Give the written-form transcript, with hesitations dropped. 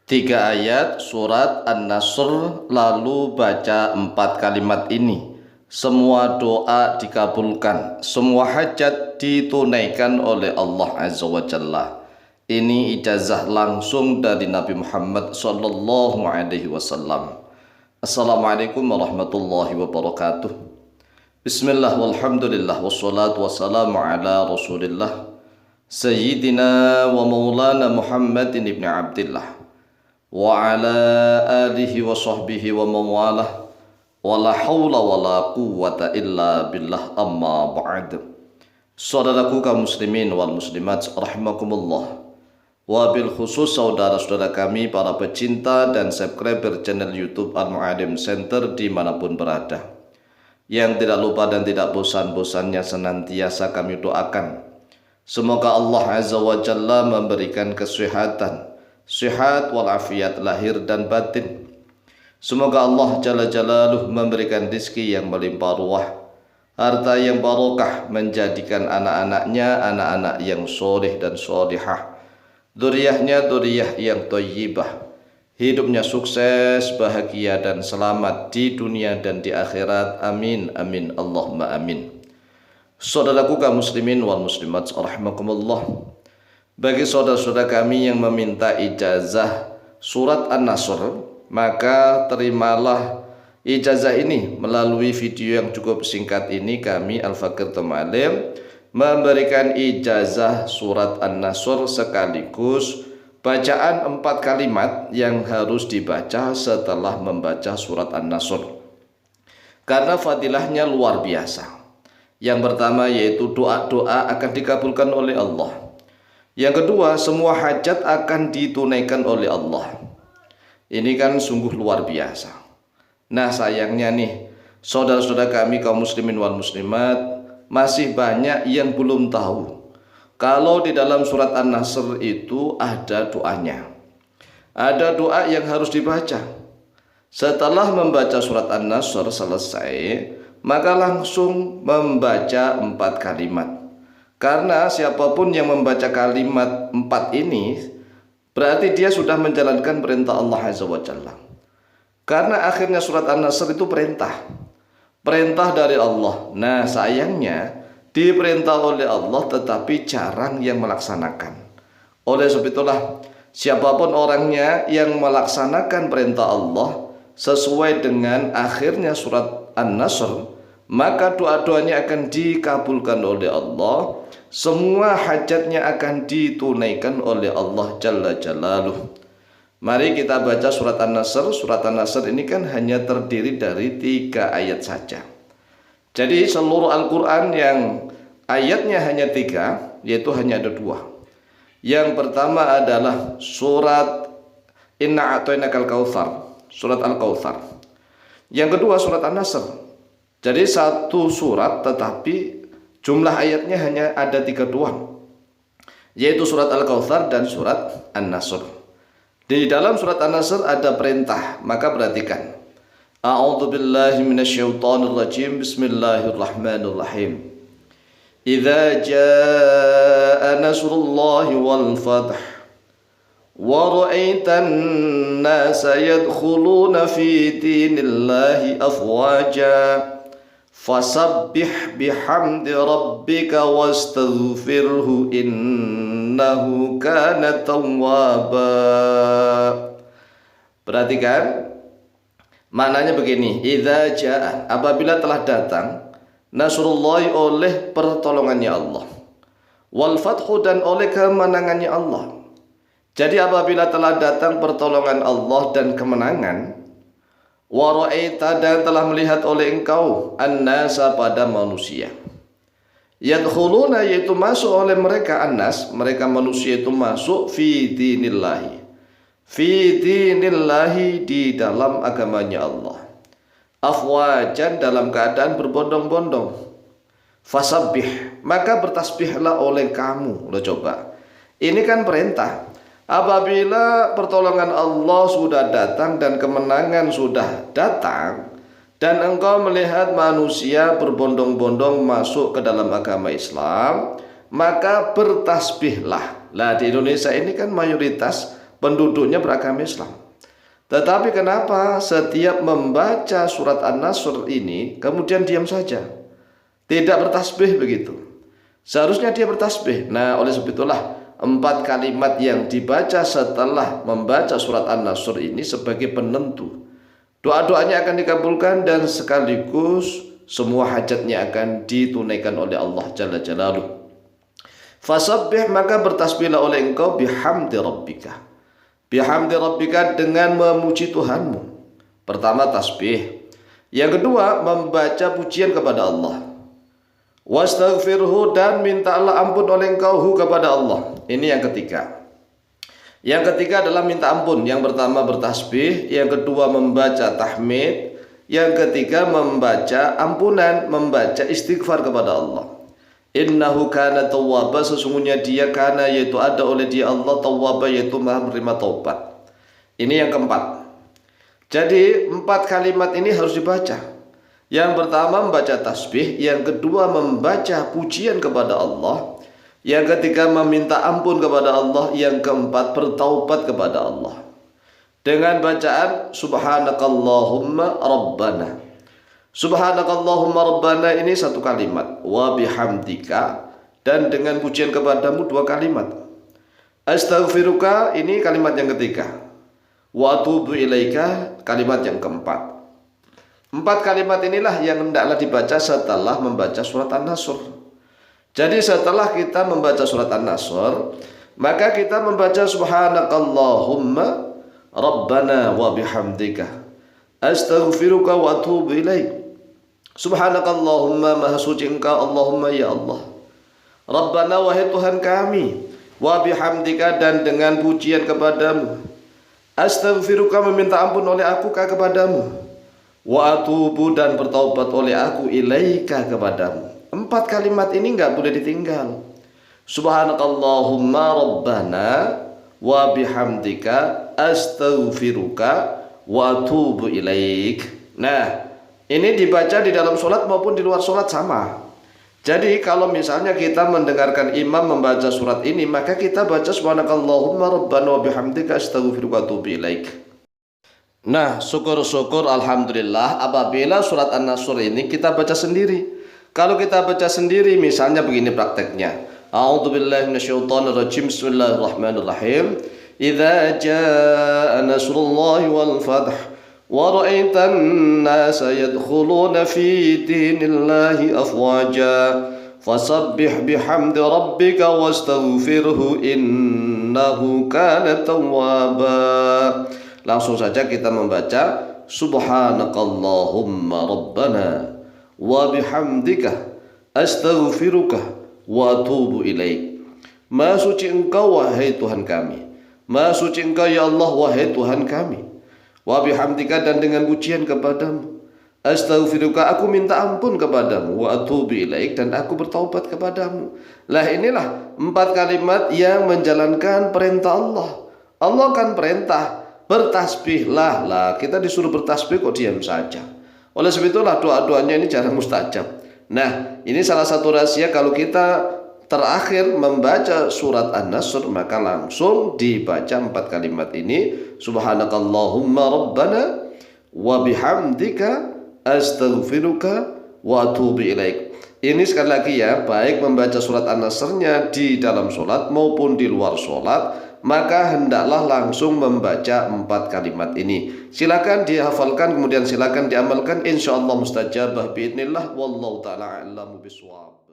Tiga ayat surat An-Nasr, lalu baca 4 kalimat ini. Semua doa dikabulkan, semua hajat ditunaikan oleh Allah Azza wa Jalla. Ini ijazah langsung dari Nabi Muhammad sallallahu alaihi wasallam. Assalamualaikum warahmatullahi wabarakatuh. Bismillah walhamdulillah wassalatu wassalamu ala Rasulillah Sayyidina wa maulana Muhammadin ibn Abdillah wa ala alihi wa sahbihi wa mawalah wa la hawla wa la quwwata illa billah, amma ba'd. Saudaraku kaum muslimin wal muslimat rahimakumullah, wabil khusus saudara-saudara kami para pecinta dan subscriber channel YouTube Al-Mu'alim Center dimanapun berada, yang tidak lupa dan tidak bosan-bosannya senantiasa kami doakan semoga Allah Azza wa Jalla memberikan kesehatan, sehat walafiat lahir dan batin. Semoga Allah Jalla Jalaluh memberikan rizki yang melimpah ruah, harta yang barokah, menjadikan anak-anaknya anak-anak yang soleh dan solihah, dzurriyyahnya dzurriyyah yang thayyibah, hidupnya sukses, bahagia dan selamat di dunia dan di akhirat. Amin amin Allahumma amin. Saudaraku kaum muslimin wal muslimat rahimakumullah, bagi saudara-saudara kami yang meminta ijazah surat An-Nasr, maka terimalah ijazah ini melalui video yang cukup singkat ini. Kami Al-Fakir Tamalim memberikan ijazah surat An-Nasr sekaligus bacaan 4 kalimat yang harus dibaca setelah membaca surat An-Nasr, karena fadilahnya luar biasa. Yang pertama yaitu doa-doa akan dikabulkan oleh Allah. Yang kedua, semua hajat akan ditunaikan oleh Allah. Ini kan sungguh luar biasa. Nah sayangnya nih, saudara-saudara kami kaum muslimin wal muslimat masih banyak yang belum tahu kalau di dalam surat An-Nasr itu ada doanya. Ada doa yang harus dibaca. Setelah membaca surat An-Nasr selesai, maka langsung membaca 4 kalimat. Karena siapapun yang membaca kalimat 4 ini, berarti dia sudah menjalankan perintah Allah Azza wa Jalla. Karena akhirnya surat An-Nasr itu perintah dari Allah. Nah sayangnya diperintah oleh Allah tetapi jarang yang melaksanakan. Oleh sebab itulah, siapapun orangnya yang melaksanakan perintah Allah sesuai dengan akhirnya surat An-Nasr, maka doa-doanya akan dikabulkan oleh Allah. Semua hajatnya akan ditunaikan oleh Allah Jalla Jalaluh. Mari kita baca surat An-Nasr. Surat An-Nasr ini kan hanya terdiri dari 3 ayat saja. Jadi seluruh Al-Quran yang ayatnya hanya 3, yaitu hanya ada 2. Yang pertama adalah surat Inna A'tainakal Kautsar, surat Al-Kautsar. Yang kedua surat An-Nasr. Jadi satu surat tetapi jumlah ayatnya hanya ada 3 doang, yaitu surat Al-Kautsar dan surat An-Nasr. Di dalam surat An-Nasr ada perintah, maka perhatikan. A'udzubillahi minasyaitonirrajim. Bismillahirrahmanirrahim. Idza jaa nasrullahi wal fath wa ra'aitan nasa yadkhuluna fi dinillahi afwaja fasabbih bihamdi rabbika wastaghfirhu innahu kana tawwaba. Perhatikan maknanya begini. Idza jaa, apabila telah datang, nasrullahi, oleh pertolongannya Allah, wal fathu, dan oleh kemenangannya Allah. Jadi apabila telah datang pertolongan Allah dan kemenangan, wa ra'aita, dan telah melihat oleh engkau, an-nasa, pada manusia, yadkhuluna, yaitu masuk oleh mereka, an-nas, mereka manusia itu masuk, fi dinillahi, di dalam agamanya Allah, afwajan, dalam keadaan berbondong-bondong. Fasabbih, maka bertasbihlah oleh kamu. Lo coba, ini kan perintah. Apabila pertolongan Allah sudah datang dan kemenangan sudah datang, dan engkau melihat manusia berbondong-bondong masuk ke dalam agama Islam, maka bertasbihlah. Lah di Indonesia ini kan mayoritas penduduknya beragama Islam. Tetapi kenapa setiap membaca surat An-Nasr ini kemudian diam saja, tidak bertasbih begitu? Seharusnya dia bertasbih. Nah, oleh sebab itulah 4 kalimat yang dibaca setelah membaca surat An-Nasr ini sebagai penentu doa-doanya akan dikabulkan dan sekaligus semua hajatnya akan ditunaikan oleh Allah Jalla Jalaluhu. Fasabbih, maka bertasbihlah oleh engkau bihamdi rabbika. Bihamdi rabbika, dengan memuji Tuhanmu. Pertama tasbih. Yang kedua membaca pujian kepada Allah. Wastaghfirhu, dan mintalah ampun oleh engkau kepada Allah. Ini yang ketiga. Yang ketiga adalah minta ampun. Yang pertama bertasbih, yang kedua membaca tahmid, yang ketiga membaca ampunan, membaca istighfar kepada Allah. Innahu kana tawwaba, sesungguhnya dia kana, yaitu ada oleh dia Allah, tawwaba, yaitu maha menerima taubat. Ini yang keempat. Jadi 4 kalimat ini harus dibaca. Yang pertama membaca tasbih, yang kedua membaca pujian kepada Allah, yang ketiga meminta ampun kepada Allah, yang keempat bertaubat kepada Allah dengan bacaan subhanakallahumma rabbana. Subhanakallahumma rabbana ini 1 kalimat, wa bihamdika, dan dengan pujian kepadamu 2 kalimat. Astaghfiruka, ini kalimat yang ketiga. Wa atubu ilaika, kalimat yang keempat. 4 kalimat inilah yang hendaklah dibaca setelah membaca surat An-Nasr. Jadi setelah kita membaca surat An-Nasr, maka kita membaca subhanakallahumma rabbana wa bihamdika astaghfiruka wa atubu ilaik. Subhanakallahumma, maha suci engkau Allahumma, ya Allah. Rabbana, wahai Tuhan kami. Wa bihamdika, dan dengan pujian kepadamu. Astaghfiruka, meminta ampun oleh aku kepadamu. Wa atubu, dan bertaubat oleh aku ilaika, kepadamu. 4 kalimat ini enggak boleh ditinggal. Subhanakallahumma rabbana wa bihamdika astaghfiruka wa atubu ilaik. Nah, ini dibaca di dalam sholat maupun di luar sholat sama. Jadi kalau misalnya kita mendengarkan imam membaca surat ini, maka kita baca subhanakallahumma rabbana wa bihamdika astaghfiruka wa atubu ilaik. Nah, syukur-syukur alhamdulillah apabila surat An-Nasr ini kita baca sendiri. Kalau kita baca sendiri, misalnya begini prakteknya. A'udzubillahi minasyaitonirrajim. Bismillahirrahmanirrahim. Idza jaa nasrullahi wal fath wa ra'aitan nasa yadkhuluna fi dinillahi afwaja fasabbih bihamdi rabbika wastaghfirhu innahu kana tawwaba. Langsung saja kita membaca subhanakallahumma rabbana wa bihamdika astaghfiruka wa atubu ilaik. Maha suci engkau wahai Tuhan kami, maha suci engkau ya Allah wahai Tuhan kami. Wa bihamdika, dan dengan pujian kepadamu. Astaghfiruka, aku minta ampun kepadamu. Wa atubu ilaik, dan aku bertaubat kepadamu. Lah inilah 4 kalimat yang menjalankan perintah Allah. Allah kan perintah bertasbihlah. Lah kita disuruh bertasbih kok diam saja. Oleh sebab itulah doa-doanya ini jarang mustajab. Nah, ini salah satu rahasia kalau kita terakhir membaca surat An-Nasr, maka langsung dibaca 4 kalimat ini, subhanakallahumma rabbana wa bihamdika astaghfiruka wa atubu ilaik. Ini sekali lagi ya, baik membaca surat An-Nasr-nya di dalam sholat maupun di luar sholat, maka hendaklah langsung membaca 4 kalimat ini. Silakan dihafalkan, kemudian silakan diamalkan, insyaallah mustajabah biidznillah, wallahu taala a'lamu bishawab.